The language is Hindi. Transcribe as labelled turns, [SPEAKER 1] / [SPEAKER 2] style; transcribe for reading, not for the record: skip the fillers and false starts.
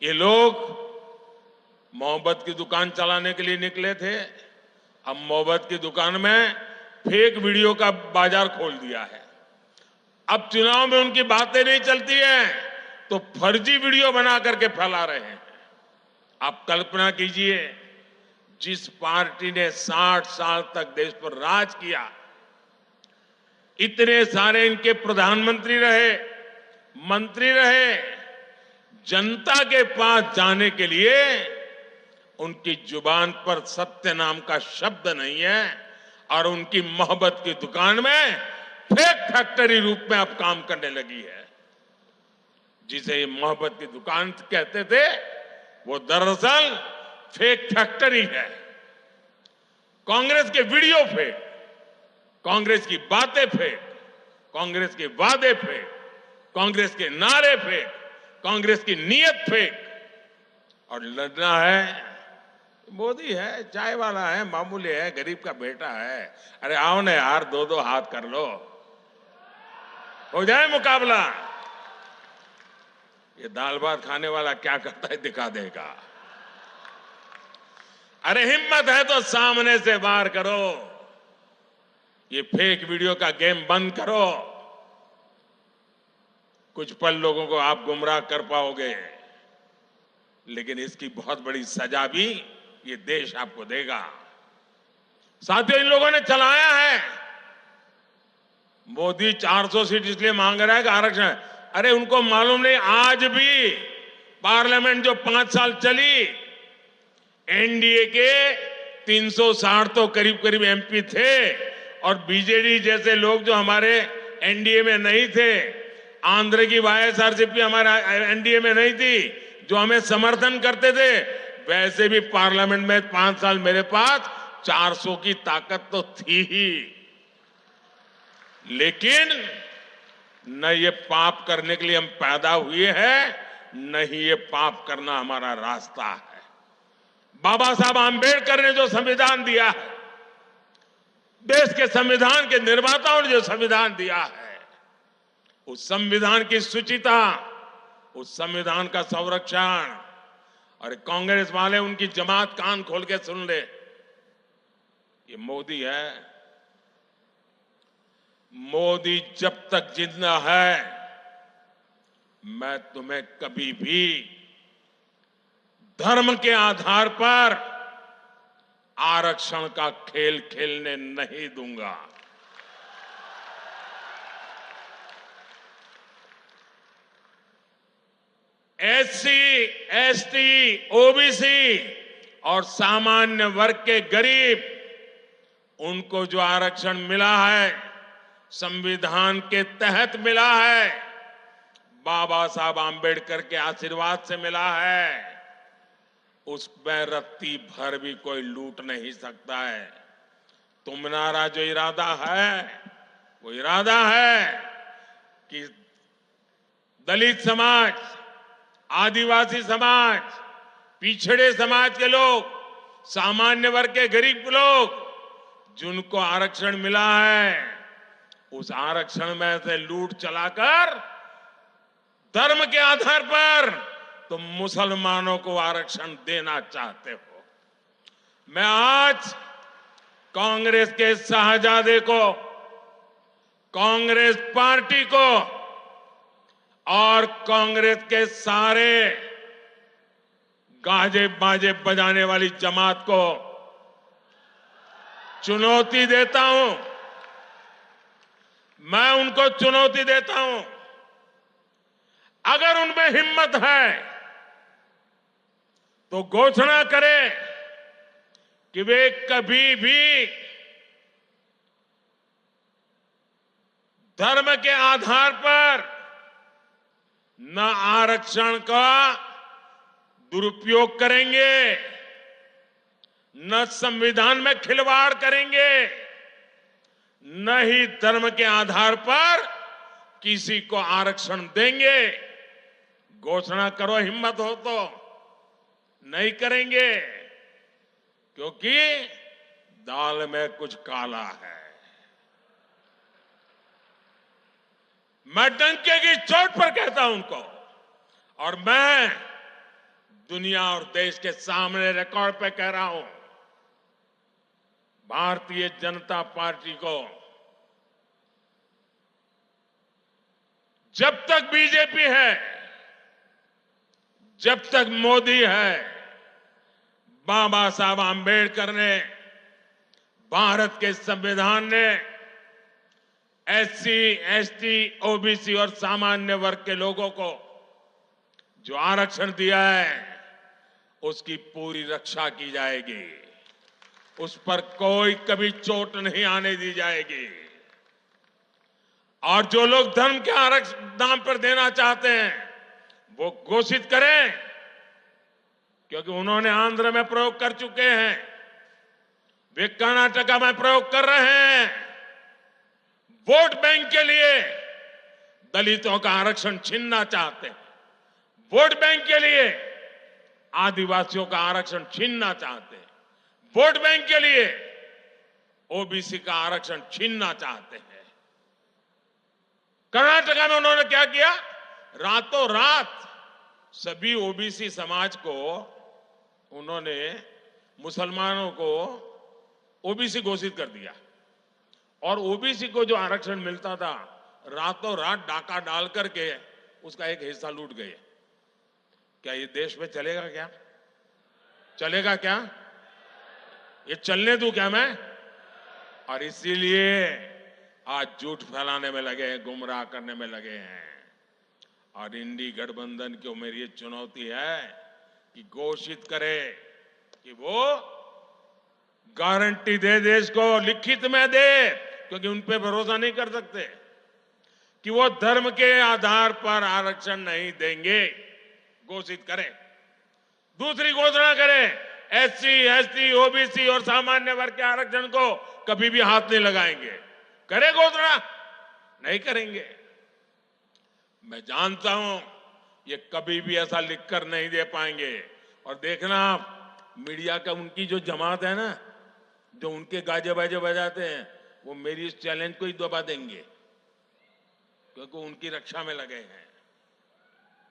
[SPEAKER 1] ये लोग मोहब्बत की दुकान चलाने के लिए निकले थे। अब मोहब्बत की दुकान में फेक वीडियो का बाजार खोल दिया है। अब चुनाव में उनकी बातें नहीं चलती हैं तो फर्जी वीडियो बना करके फैला रहे हैं। आप कल्पना कीजिए, जिस पार्टी ने 60 साल तक देश पर राज किया, इतने सारे इनके प्रधानमंत्री रहे, मंत्री रहे, जनता के पास जाने के लिए उनकी जुबान पर सत्य नाम का शब्द नहीं है और उनकी मोहब्बत की दुकान में फेक फैक्ट्री रूप में अब काम करने लगी है। जिसे ये मोहब्बत की दुकान कहते थे, वो दरअसल फेक फैक्ट्री है। कांग्रेस के वीडियो फेक, कांग्रेस की बातें फेक, कांग्रेस के वादे फेक, कांग्रेस के नारे फेक, कांग्रेस की नीयत फेक। और लड़ना है, मोदी है, चाय वाला है, मामूली है, गरीब का बेटा है। अरे आओ ना यार, दो दो हाथ कर लो, हो जाए मुकाबला। ये दाल भात खाने वाला क्या करता है दिखा देगा। अरे हिम्मत है तो सामने से वार करो, ये फेक वीडियो का गेम बंद करो। कुछ पल लोगों को आप गुमराह कर पाओगे, लेकिन इसकी बहुत बड़ी सजा भी ये देश आपको देगा। साथियों, इन लोगों ने चलाया है, मोदी 400 सीट इसलिए मांग रहा है कि आरक्षण। अरे उनको मालूम नहीं, आज भी पार्लियामेंट जो 5 साल चली, एनडीए के 360 तो करीब करीब एमपी थे और बीजेडी जैसे लोग जो हमारे एनडीए में नहीं थे, आंध्र की वाईएसआरसीपी हमारे एनडीए में नहीं थी, जो हमें समर्थन करते थे, वैसे भी पार्लियामेंट में 5 साल मेरे पास 400 की ताकत तो थी ही। लेकिन न ये पाप करने के लिए हम पैदा हुए हैं, न ही ये पाप करना हमारा रास्ता है। बाबा साहब आंबेडकर ने जो संविधान दिया है, देश के संविधान के निर्माताओं ने जो संविधान दिया है, उस संविधान की शुचिता, उस संविधान का संरक्षण। और कांग्रेस वाले, उनकी जमात कान खोल के सुन ले, ये मोदी है। मोदी जब तक जिंदा है, मैं तुम्हें कभी भी धर्म के आधार पर आरक्षण का खेल खेलने नहीं दूंगा। एससी, एसटी, ओबीसी और सामान्य वर्ग के गरीब, उनको जो आरक्षण मिला है, संविधान के तहत मिला है, बाबा साहब आंबेडकर के आशीर्वाद से मिला है, उसमें रत्ती भर भी कोई लूट नहीं सकता है। तुम्हारा जो इरादा है, वो इरादा है कि दलित समाज, आदिवासी समाज, पिछड़े समाज के लोग, सामान्य वर्ग के गरीब लोग, जिनको आरक्षण मिला है, उस आरक्षण में से लूट चलाकर धर्म के आधार पर तुम मुसलमानों को आरक्षण देना चाहते हो। मैं आज कांग्रेस के शाहजादे को, कांग्रेस पार्टी को और कांग्रेस के सारे गाजे बाजे बजाने वाली जमात को चुनौती देता हूं। मैं उनको चुनौती देता हूं, अगर उनमें हिम्मत है तो घोषणा करें कि वे कभी भी धर्म के आधार पर न आरक्षण का दुरुपयोग करेंगे, न संविधान में खिलवाड़ करेंगे, न ही धर्म के आधार पर किसी को आरक्षण देंगे। घोषणा करो, हिम्मत हो तो। नहीं करेंगे, क्योंकि दाल में कुछ काला है। मैं डंके की चोट पर कहता हूं उनको, और मैं दुनिया और देश के सामने रिकॉर्ड पे कह रहा हूं, भारतीय जनता पार्टी को जब तक बीजेपी है, जब तक मोदी है, बाबा साहब आंबेडकर ने, भारत के संविधान ने एससी, एसटी, ओबीसी और सामान्य वर्ग के लोगों को जो आरक्षण दिया है, उसकी पूरी रक्षा की जाएगी। उस पर कोई कभी चोट नहीं आने दी जाएगी। और जो लोग धर्म के आरक्षण नाम पर देना चाहते हैं, वो घोषित करें, क्योंकि उन्होंने आंध्र में प्रयोग कर चुके हैं, वे कर्नाटका में प्रयोग कर रहे हैं। वोट बैंक के लिए दलितों का आरक्षण छीनना चाहते हैं, वोट बैंक के लिए आदिवासियों का आरक्षण छीनना चाहते हैं, वोट बैंक के लिए ओबीसी का आरक्षण छीनना चाहते हैं। कर्नाटका में उन्होंने क्या किया? रातों रात सभी ओबीसी समाज को उन्होंने, मुसलमानों को ओबीसी घोषित कर दिया, और ओबीसी को जो आरक्षण मिलता था, रातों रात डाका डाल करके उसका एक हिस्सा लूट गए। क्या ये देश में चलेगा? क्या चलेगा? क्या ये चलने दूं क्या मैं? और इसीलिए आज झूठ फैलाने में लगे हैं, गुमराह करने में लगे हैं। और इंडी गठबंधन को मेरी ये चुनौती है कि घोषित करे कि वो गारंटी दे, देश को लिखित में दे, क्योंकि उन पे भरोसा नहीं कर सकते, कि वो धर्म के आधार पर आरक्षण नहीं देंगे। घोषित करें, दूसरी घोषणा करें, एससी, एसटी, ओबीसी और सामान्य वर्ग के आरक्षण को कभी भी हाथ नहीं लगाएंगे। करे घोषणा? नहीं करेंगे। मैं जानता हूं ये कभी भी ऐसा लिखकर नहीं दे पाएंगे। और देखना आप, मीडिया का उनकी जो जमात है ना, जो उनके गाजे बाजे बजाते हैं, वो मेरी इस चैलेंज को ही दबा देंगे, क्योंकि उनकी रक्षा में लगे हैं।